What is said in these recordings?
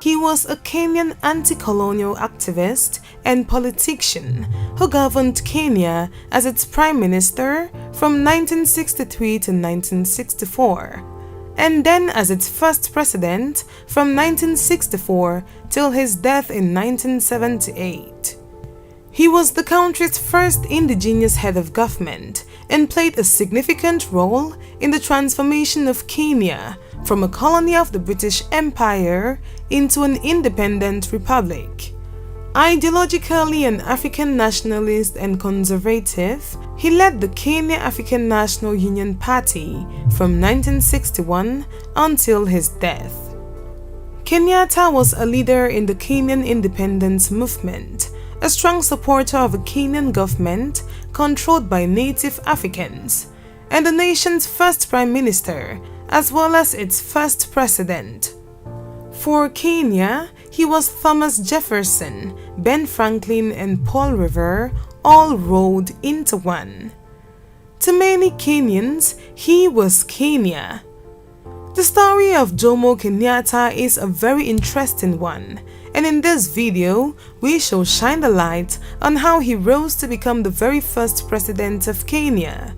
He was a Kenyan anti-colonial activist and politician who governed Kenya as its prime minister from 1963 to 1964, and then as its first president from 1964 till his death in 1978. He was the country's first indigenous head of government and played a significant role in the transformation of Kenya from a colony of the British Empire into an independent republic. Ideologically an African nationalist and conservative, he led the Kenya African National Union Party from 1961 until his death. Kenyatta was a leader in the Kenyan independence movement, a strong supporter of a Kenyan government controlled by native Africans, and the nation's first prime minister, as well as its first president. For Kenya, he was Thomas Jefferson, Ben Franklin, and Paul Revere, all rolled into one. To many Kenyans, he was Kenya. The story of Jomo Kenyatta is a very interesting one, and in this video, we shall shine the light on how he rose to become the very first president of Kenya.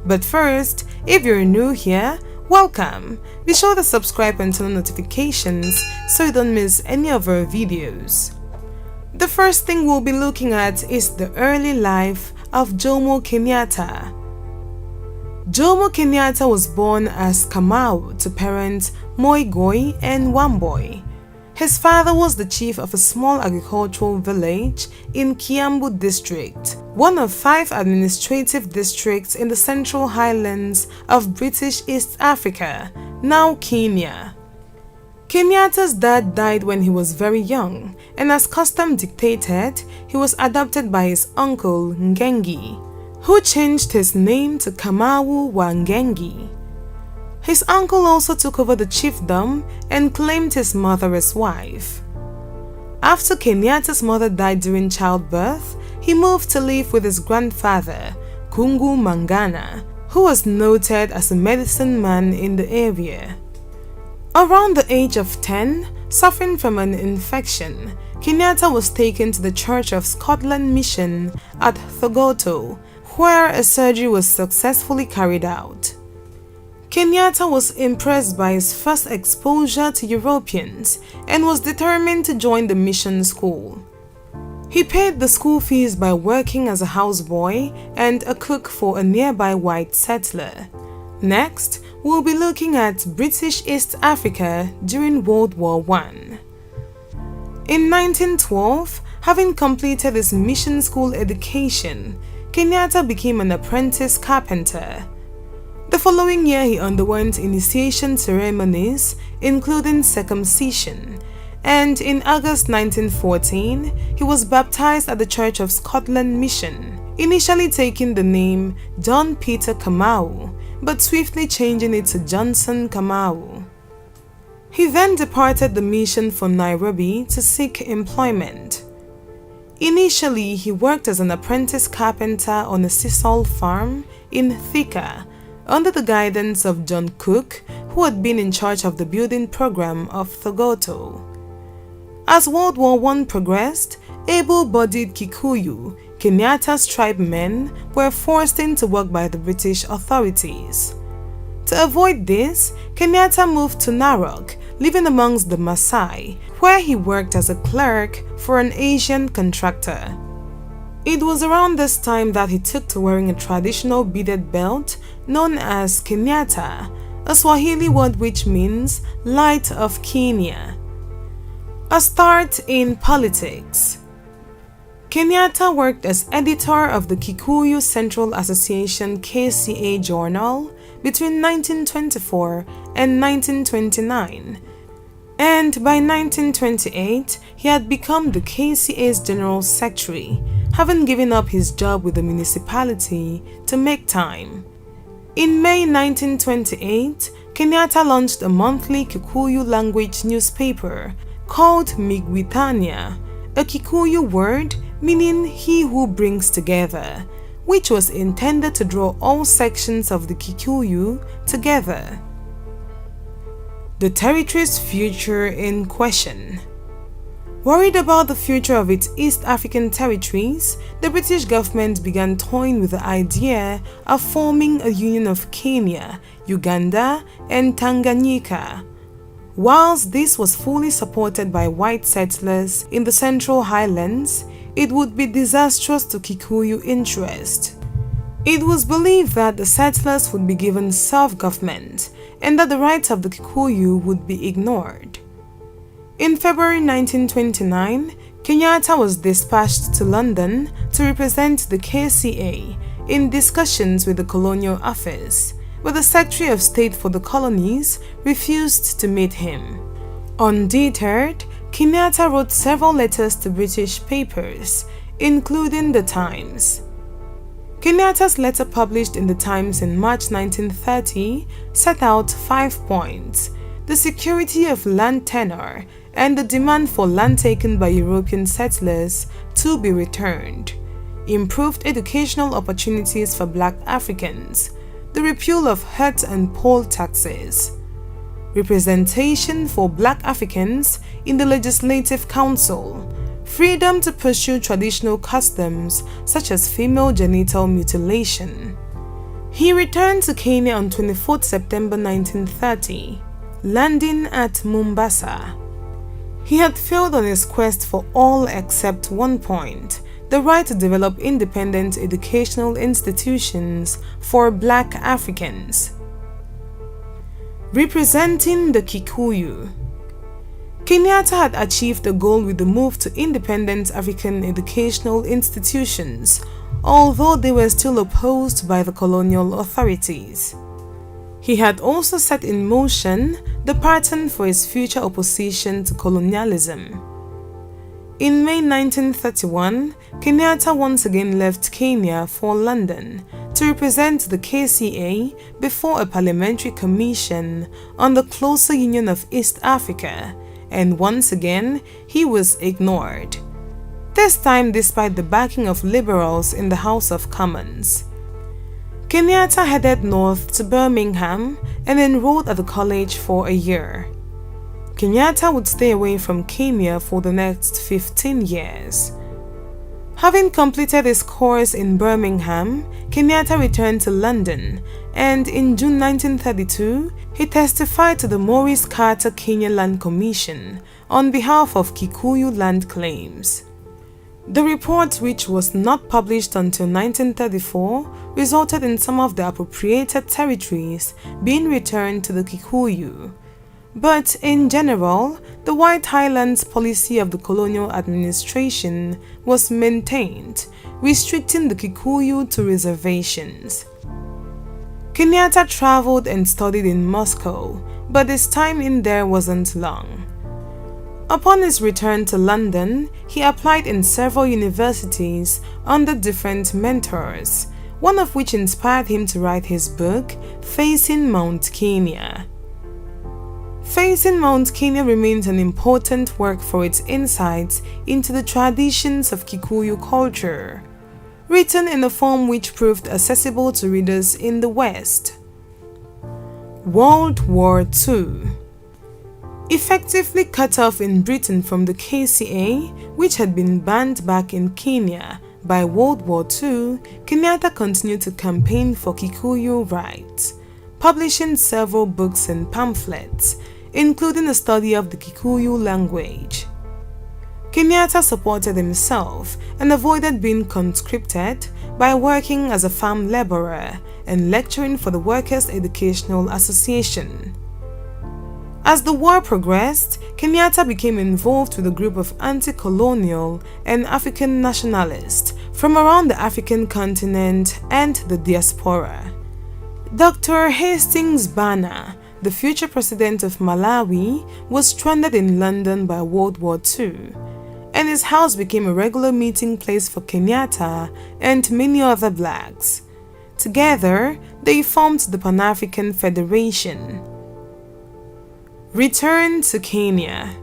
But first, if you're new here, welcome! Be sure to subscribe and turn on notifications so you don't miss any of our videos. The first thing we'll be looking at is the early life of Jomo Kenyatta. Jomo Kenyatta was born as Kamau to parents Moigoi and Wamboi. His father was the chief of a small agricultural village in Kiambu district, one of 5 administrative districts in the Central Highlands of British East Africa, now Kenya. Kenyatta's dad died when he was very young, and as custom dictated, he was adopted by his uncle Ngengi, who changed his name to Kamau wa Ngengi. His uncle also took over the chiefdom and claimed his mother as wife. After Kenyatta's mother died during childbirth, he moved to live with his grandfather, Kungu Mangana, who was noted as a medicine man in the area. Around the age of 10, suffering from an infection, Kenyatta was taken to the Church of Scotland Mission at Thogoto, where a surgery was successfully carried out. Kenyatta was impressed by his first exposure to Europeans and was determined to join the mission school. He paid the school fees by working as a houseboy and a cook for a nearby white settler. Next, we'll be looking at British East Africa during World War I. In 1912, having completed his mission school education, Kenyatta became an apprentice carpenter. The following year, he underwent initiation ceremonies, including circumcision, and in August 1914, he was baptized at the Church of Scotland Mission, initially taking the name John Peter Kamau, but swiftly changing it to Johnson Kamau. He then departed the mission for Nairobi to seek employment. Initially, he worked as an apprentice carpenter on a sisal farm in Thika, under the guidance of John Cook, who had been in charge of the building program of Thogoto. As World War I progressed, able-bodied Kikuyu, Kenyatta's tribe men, were forced into work by the British authorities. To avoid this, Kenyatta moved to Narok, living amongst the Maasai, where he worked as a clerk for an Asian contractor. It was around this time that he took to wearing a traditional beaded belt known as Kenyatta, a Swahili word which means light of Kenya. A start in politics. Kenyatta worked as editor of the Kikuyu Central Association KCA Journal between 1924 and 1929, and by 1928 he had become the KCA's General Secretary, having given up his job with the municipality to make time. In May 1928, Kenyatta launched a monthly Kikuyu language newspaper called Migwithania, a Kikuyu word meaning he who brings together, which was intended to draw all sections of the Kikuyu together. The territory's future in question. Worried about the future of its East African territories, the British government began toying with the idea of forming a union of Kenya, Uganda, and Tanganyika. Whilst this was fully supported by white settlers in the Central Highlands, it would be disastrous to Kikuyu interest. It was believed that the settlers would be given self-government and that the rights of the Kikuyu would be ignored. In February 1929, Kenyatta was dispatched to London to represent the KCA in discussions with the Colonial Office, but the Secretary of State for the Colonies refused to meet him. Undeterred, Kenyatta wrote several letters to British papers, including The Times. Kenyatta's letter published in The Times in March 1930 set out 5 points: the security of land tenure and the demand for land taken by European settlers to be returned, improved educational opportunities for Black Africans, the repeal of hurt and poll taxes, representation for Black Africans in the Legislative Council, freedom to pursue traditional customs such as female genital mutilation. He returned to Kenya on 24 September 1930, landing at Mombasa. He had failed on his quest for all except one point: the right to develop independent educational institutions for Black Africans. Representing the Kikuyu. Kenyatta had achieved the goal with the move to independent African educational institutions, although they were still opposed by the colonial authorities. He had also set in motion the pattern for his future opposition to colonialism. In May 1931, Kenyatta once again left Kenya for London to represent the KCA before a parliamentary commission on the closer union of East Africa, and once again he was ignored, this time despite the backing of liberals in the House of Commons. Kenyatta headed north to Birmingham and enrolled at the college for a year. Kenyatta would stay away from Kenya for the next 15 years. Having completed his course in Birmingham, Kenyatta returned to London, and in June 1932, he testified to the Maurice Carter Kenya Land Commission on behalf of Kikuyu land claims. The report, which was not published until 1934, resulted in some of the appropriated territories being returned to the Kikuyu. But in general, the White Highlands policy of the colonial administration was maintained, restricting the Kikuyu to reservations. Kenyatta traveled and studied in Moscow, but his time in there wasn't long. Upon his return to London, he applied in several universities under different mentors, one of which inspired him to write his book, Facing Mount Kenya. Facing Mount Kenya remains an important work for its insights into the traditions of Kikuyu culture, written in a form which proved accessible to readers in the West. World War II. Effectively cut off in Britain from the KCA, which had been banned back in Kenya by World War II, Kenyatta continued to campaign for Kikuyu rights, publishing several books and pamphlets, including a study of the Kikuyu language. Kenyatta supported himself and avoided being conscripted by working as a farm laborer and lecturing for the Workers' Educational Association. As the war progressed, Kenyatta became involved with a group of anti-colonial and African nationalists from around the African continent and the diaspora. Dr. Hastings Bana, the future president of Malawi, was stranded in London by World War II, and his house became a regular meeting place for Kenyatta and many other blacks. Together, they formed the Pan-African Federation. Return to Kenya.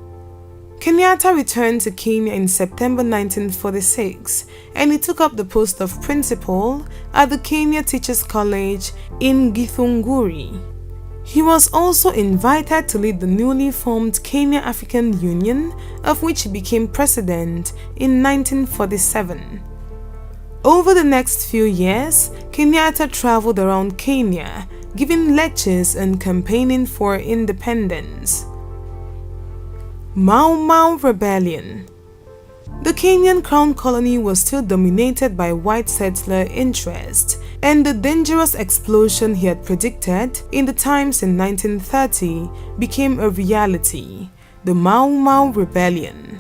Kenyatta returned to Kenya in September 1946, and he took up the post of principal at the Kenya Teachers College in Githunguri. He was also invited to lead the newly formed Kenya African Union, of which he became president in 1947. Over the next few years, Kenyatta traveled around Kenya, giving lectures and campaigning for independence. Mau Mau Rebellion. The Kenyan Crown Colony was still dominated by white settler interest, and the dangerous explosion he had predicted in the Times in 1930 became a reality, the Mau Mau Rebellion.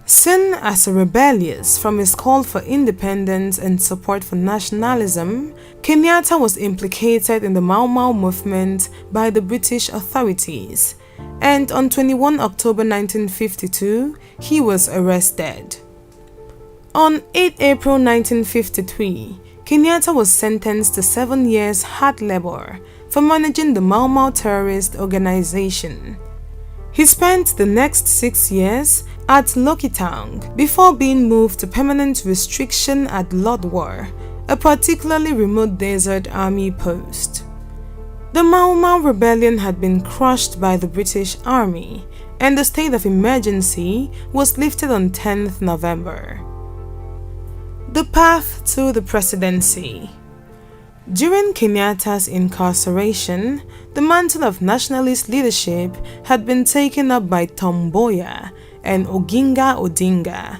Seen as a rebellious from his call for independence and support for nationalism, Kenyatta was implicated in the Mau Mau movement by the British authorities, and on 21 October 1952, he was arrested. On 8 April 1953, Kenyatta was sentenced to 7 years hard labor for managing the Mau Mau terrorist organization. He spent the next 6 years at Lokitang before being moved to permanent restriction at Lodwar, a particularly remote desert army post. The Mau Mau rebellion had been crushed by the British Army, and the state of emergency was lifted on 10th November. The path to the presidency. During Kenyatta's incarceration, the mantle of nationalist leadership had been taken up by Tom Mboya and Oginga Odinga.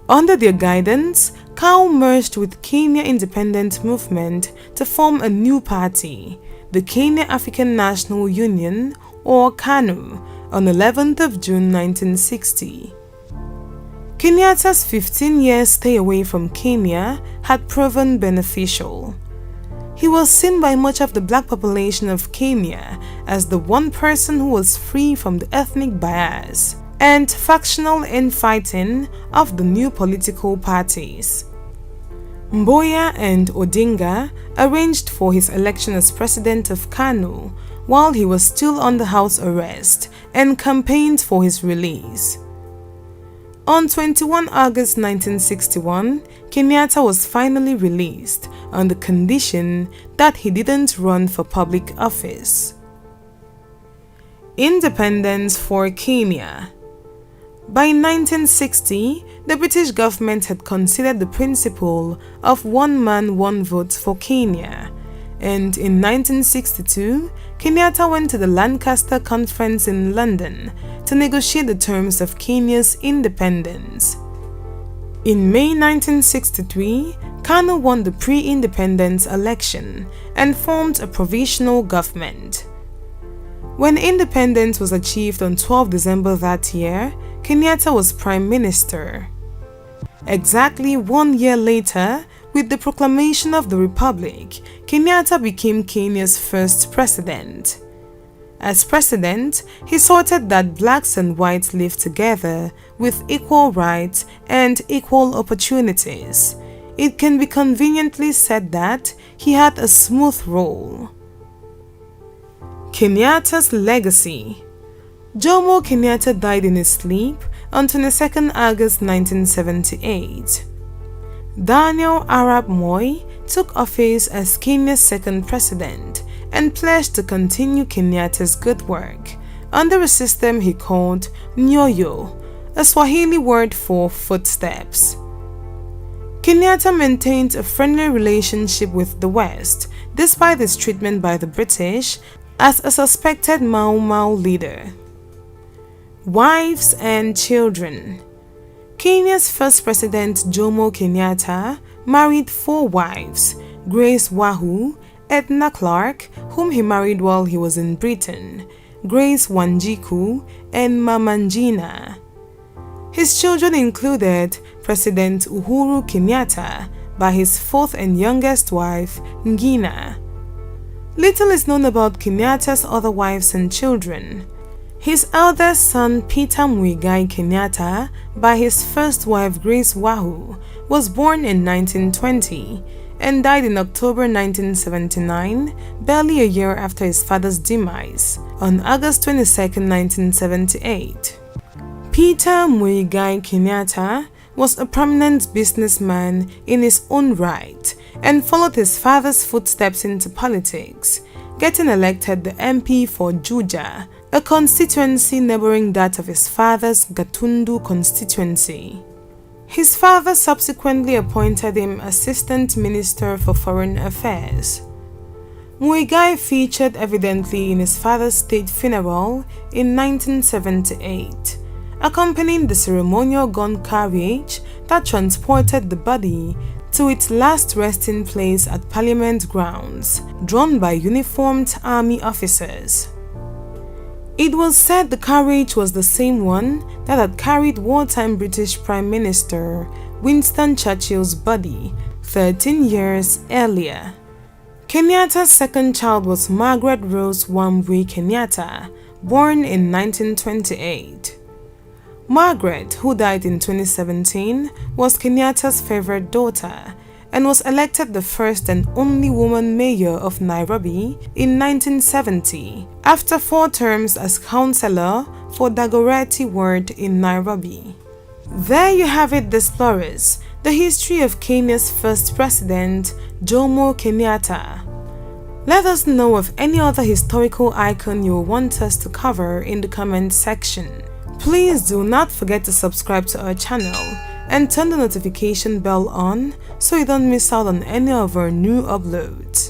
Under their guidance, KAU merged with Kenya Independent Movement to form a new party, the Kenya African National Union, or KANU, on 11th of June 1960. Kenyatta's 15-year stay away from Kenya had proven beneficial. He was seen by much of the black population of Kenya as the one person who was free from the ethnic bias and factional infighting of the new political parties. Mboya and Odinga arranged for his election as president of KANU while he was still under house arrest and campaigned for his release. On 21 August 1961, Kenyatta was finally released on the condition that he didn't run for public office. Independence for Kenya. By 1960, the British government had considered the principle of one man, one vote for Kenya, and in 1962, Kenyatta went to the Lancaster Conference in London to negotiate the terms of Kenya's independence. In May 1963, KANU won the pre-independence election and formed a provisional government. When independence was achieved on 12 December that year, Kenyatta was Prime Minister. Exactly 1 year later, with the proclamation of the Republic, Kenyatta became Kenya's first president. As president, he sorted that blacks and whites live together with equal rights and equal opportunities. It can be conveniently said that he had a smooth role. Kenyatta's legacy. Jomo Kenyatta died in his sleep on 22 August 1978. Daniel Arap Moi took office as Kenya's second president and pledged to continue Kenyatta's good work under a system he called Nyoyo, a Swahili word for footsteps. Kenyatta maintained a friendly relationship with the West despite his treatment by the British as a suspected Mau Mau leader. Wives and children. Kenya's first president Jomo Kenyatta married 4 wives: Grace Wahu, Edna Clark, whom he married while he was in Britain, Grace Wanjiku, and Mamanjina. His children included President Uhuru Kenyatta by his 4th and youngest wife, Ngina. Little is known about Kenyatta's other wives and children. His eldest son Peter Muigai Kenyatta by his first wife Grace Wahu was born in 1920 and died in October 1979, barely a year after his father's demise, on August 22, 1978. Peter Muigai Kenyatta was a prominent businessman in his own right and followed his father's footsteps into politics, getting elected the MP for Juja, a constituency neighboring that of his father's Gatundu constituency. His father subsequently appointed him Assistant Minister for Foreign Affairs. Muigai featured evidently in his father's state funeral in 1978, accompanying the ceremonial gun carriage that transported the body to its last resting place at Parliament grounds, drawn by uniformed army officers. It was said the carriage was the same one that had carried wartime British Prime Minister Winston Churchill's body 13 years earlier. Kenyatta's second child was Margaret Rose Wambui Kenyatta, born in 1928. Margaret, who died in 2017, was Kenyatta's favorite daughter and was elected the first and only woman mayor of Nairobi in 1970, after 4 terms as councillor for Dagoretti ward in Nairobi. There you have it, explorers, the history of Kenya's first president, Jomo Kenyatta. Let us know of any other historical icon you want us to cover in the comment section. Please do not forget to subscribe to our channel and turn the notification bell on so you don't miss out on any of our new uploads.